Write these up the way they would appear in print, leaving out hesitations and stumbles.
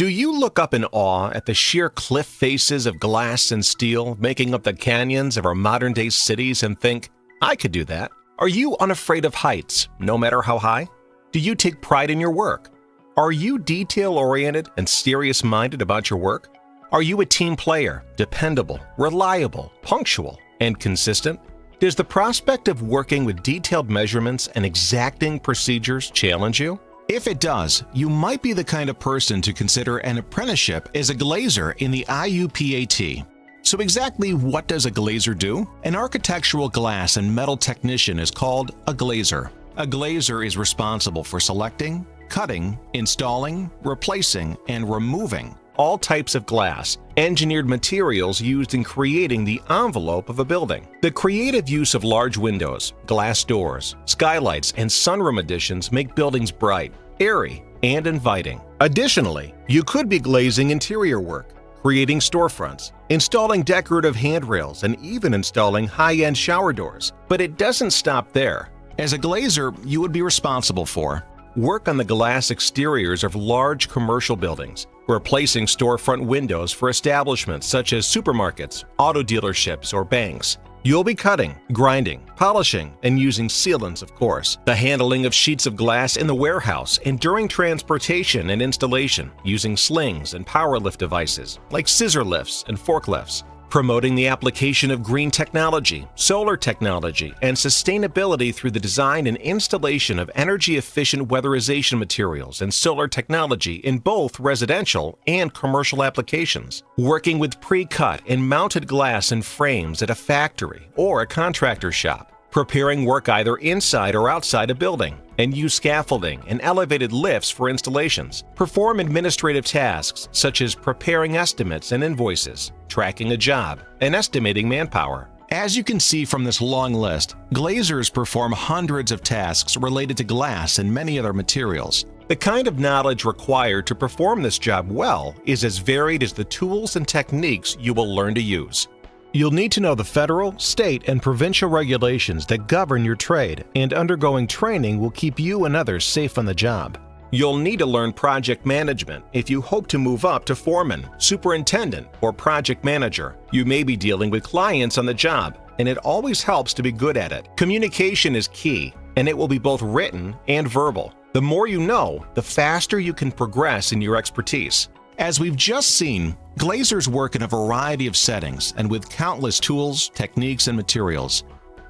Do you look up in awe at the sheer cliff faces of glass and steel making up the canyons of our modern-day cities and think, I could do that? Are you unafraid of heights, no matter how high? Do you take pride in your work? Are you detail-oriented and serious-minded about your work? Are you a team player, dependable, reliable, punctual, and consistent? Does the prospect of working with detailed measurements and exacting procedures challenge you? If it does, you might be the kind of person to consider an apprenticeship as a glazier in the IUPAT. So exactly what does a glazier do? An architectural glass and metal technician is called a glazier. A glazier is responsible for selecting, cutting, installing, replacing, and removing all types of glass, engineered materials used in creating the envelope of a building. The creative use of large windows, glass doors, skylights, and sunroom additions make buildings bright, airy, and inviting. Additionally, you could be glazing interior work, creating storefronts, installing decorative handrails, and even installing high-end shower doors. But it doesn't stop there. As a glazier, you would be responsible for work on the glass exteriors of large commercial buildings, replacing storefront windows for establishments such as supermarkets, auto dealerships, or banks. You'll be cutting, grinding, polishing, and using sealants, of course. The handling of sheets of glass in the warehouse and during transportation and installation using slings and power lift devices like scissor lifts and forklifts. Promoting the application of green technology, solar technology, and sustainability through the design and installation of energy-efficient weatherization materials and solar technology in both residential and commercial applications. Working with pre-cut and mounted glass and frames at a factory or a contractor shop. Preparing work either inside or outside a building, and use scaffolding and elevated lifts for installations. Perform administrative tasks such as preparing estimates and invoices, tracking a job, and estimating manpower. As you can see from this long list, glaziers perform hundreds of tasks related to glass and many other materials. The kind of knowledge required to perform this job well is as varied as the tools and techniques you will learn to use. You'll need to know the federal, state, and provincial regulations that govern your trade, and undergoing training will keep you and others safe on the job. You'll need to learn project management if you hope to move up to foreman, superintendent, or project manager. You may be dealing with clients on the job, and it always helps to be good at it. Communication is key, and it will be both written and verbal. The more you know, the faster you can progress in your expertise. As we've just seen, glaziers work in a variety of settings and with countless tools, techniques, and materials.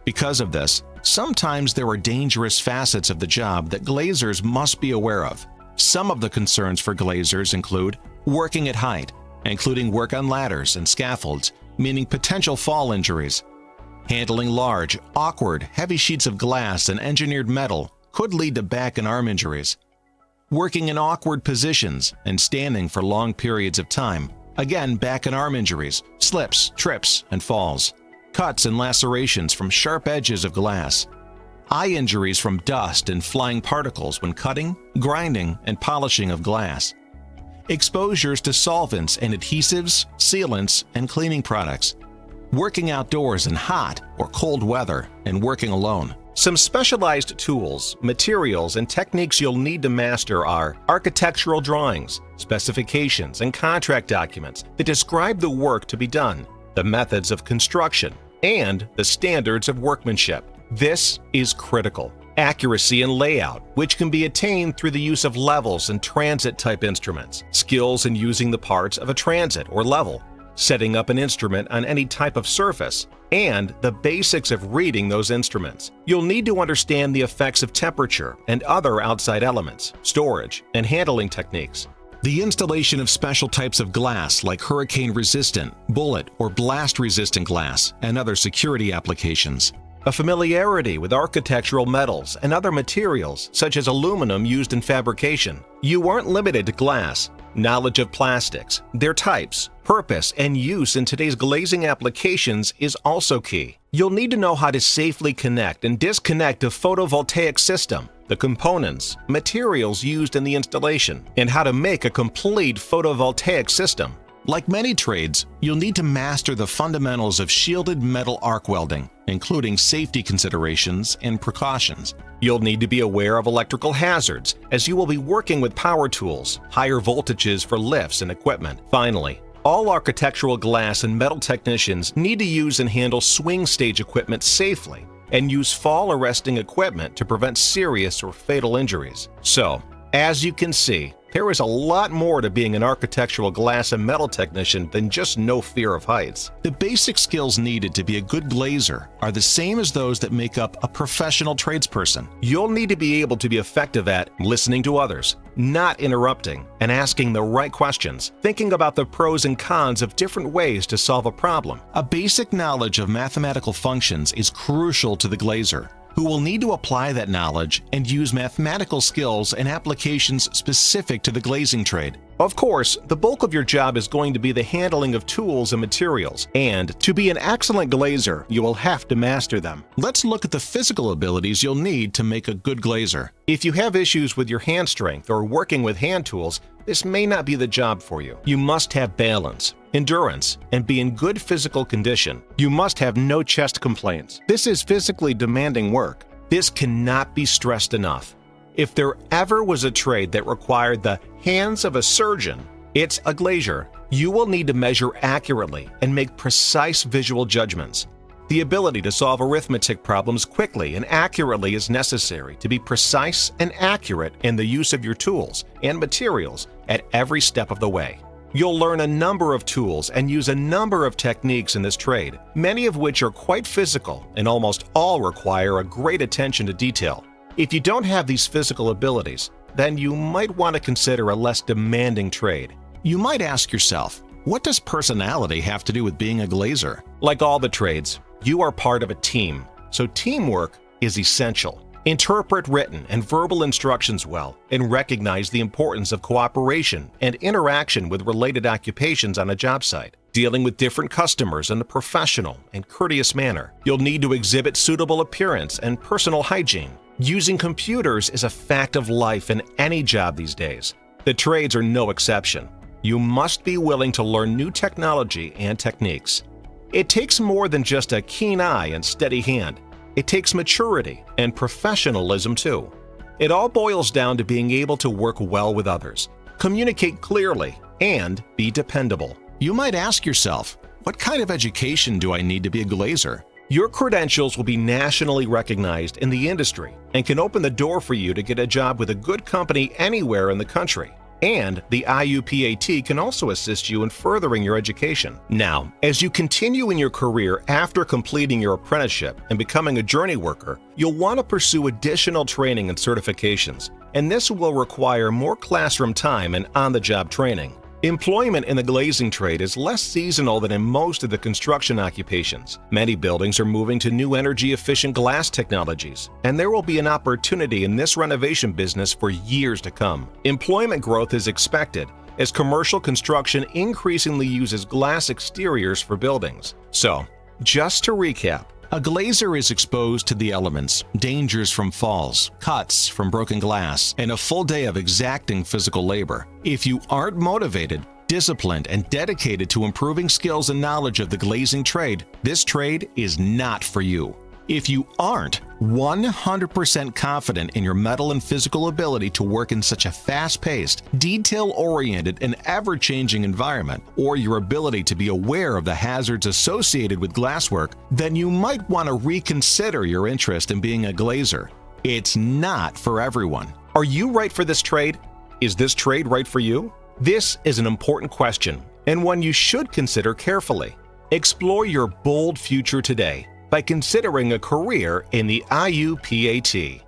Because of this, sometimes there are dangerous facets of the job that glaziers must be aware of. Some of the concerns for glaziers include working at height, including work on ladders and scaffolds, meaning potential fall injuries. Handling large, awkward, heavy sheets of glass and engineered metal could lead to back and arm injuries. Working in awkward positions and standing for long periods of time. Again, back and arm injuries, slips, trips, and falls. Cuts and lacerations from sharp edges of glass. Eye injuries from dust and flying particles when cutting, grinding, and polishing of glass. Exposures to solvents and adhesives, sealants, and cleaning products. Working outdoors in hot or cold weather and working alone. Some specialized tools, materials, and techniques you'll need to master are architectural drawings, specifications, and contract documents that describe the work to be done, the methods of construction, and the standards of workmanship. This is critical. Accuracy in layout, which can be attained through the use of levels and transit-type instruments, skills in using the parts of a transit or level, setting up an instrument on any type of surface, and the basics of reading those instruments. You'll need to understand the effects of temperature and other outside elements, storage, and handling techniques. The installation of special types of glass like hurricane-resistant, bullet, or blast-resistant glass, and other security applications. A familiarity with architectural metals and other materials such as aluminum used in fabrication. You aren't limited to glass. Knowledge of plastics, their types, purpose, and use in today's glazing applications is also key. You'll need to know how to safely connect and disconnect a photovoltaic system, the components, materials used in the installation, and how to make a complete photovoltaic system. Like many trades, you'll need to master the fundamentals of shielded metal arc welding, including safety considerations and precautions. You'll need to be aware of electrical hazards, as you will be working with power tools, higher voltages for lifts and equipment. Finally, all architectural glass and metal technicians need to use and handle swing stage equipment safely and use fall arresting equipment to prevent serious or fatal injuries. So, as you can see, there is a lot more to being an architectural glass and metal technician than just no fear of heights. The basic skills needed to be a good glazer are the same as those that make up a professional tradesperson. You'll need to be able to be effective at listening to others, not interrupting, and asking the right questions, thinking about the pros and cons of different ways to solve a problem. A basic knowledge of mathematical functions is crucial to the glazer, who will need to apply that knowledge and use mathematical skills and applications specific to the glazing trade. Of course, the bulk of your job is going to be the handling of tools and materials, and to be an excellent glazer, you will have to master them. Let's look at the physical abilities you'll need to make a good glazer. If you have issues with your hand strength or working with hand tools, this may not be the job for you. You must have balance, endurance, and be in good physical condition. You must have no chest complaints. This is physically demanding work. This cannot be stressed enough. If there ever was a trade that required the hands of a surgeon, it's a glazier. You will need to measure accurately and make precise visual judgments. The ability to solve arithmetic problems quickly and accurately is necessary to be precise and accurate in the use of your tools and materials at every step of the way. You'll learn a number of tools and use a number of techniques in this trade, many of which are quite physical and almost all require a great attention to detail. If you don't have these physical abilities, then you might want to consider a less demanding trade. You might ask yourself, what does personality have to do with being a glazer? Like all the trades, you are part of a team, so teamwork is essential. Interpret written and verbal instructions well, and recognize the importance of cooperation and interaction with related occupations on a job site. Dealing with different customers in a professional and courteous manner. You'll need to exhibit suitable appearance and personal hygiene. Using computers is a fact of life in any job these days. The trades are no exception. You must be willing to learn new technology and techniques. It takes more than just a keen eye and steady hand. It takes maturity and professionalism too. It all boils down to being able to work well with others, communicate clearly, and be dependable. You might ask yourself, what kind of education do I need to be a glazer? Your credentials will be nationally recognized in the industry and can open the door for you to get a job with a good company anywhere in the country. And the IUPAT can also assist you in furthering your education. Now, as you continue in your career after completing your apprenticeship and becoming a journey worker, you'll want to pursue additional training and certifications, and this will require more classroom time and on-the-job training. Employment in the glazing trade is less seasonal than in most of the construction occupations. Many buildings are moving to new energy-efficient glass technologies, and there will be an opportunity in this renovation business for years to come. Employment growth is expected as commercial construction increasingly uses glass exteriors for buildings. So, just to recap, a glazer is exposed to the elements, dangers from falls, cuts from broken glass, and a full day of exacting physical labor. If you aren't motivated, disciplined, and dedicated to improving skills and knowledge of the glazing trade, this trade is not for you. If you aren't 100% confident in your mental and physical ability to work in such a fast-paced, detail-oriented, and ever-changing environment, or your ability to be aware of the hazards associated with glasswork, then you might want to reconsider your interest in being a glazer. It's not for everyone. Are you right for this trade? Is this trade right for you? This is an important question, and one you should consider carefully. Explore your bold future today by considering a career in the IUPAT.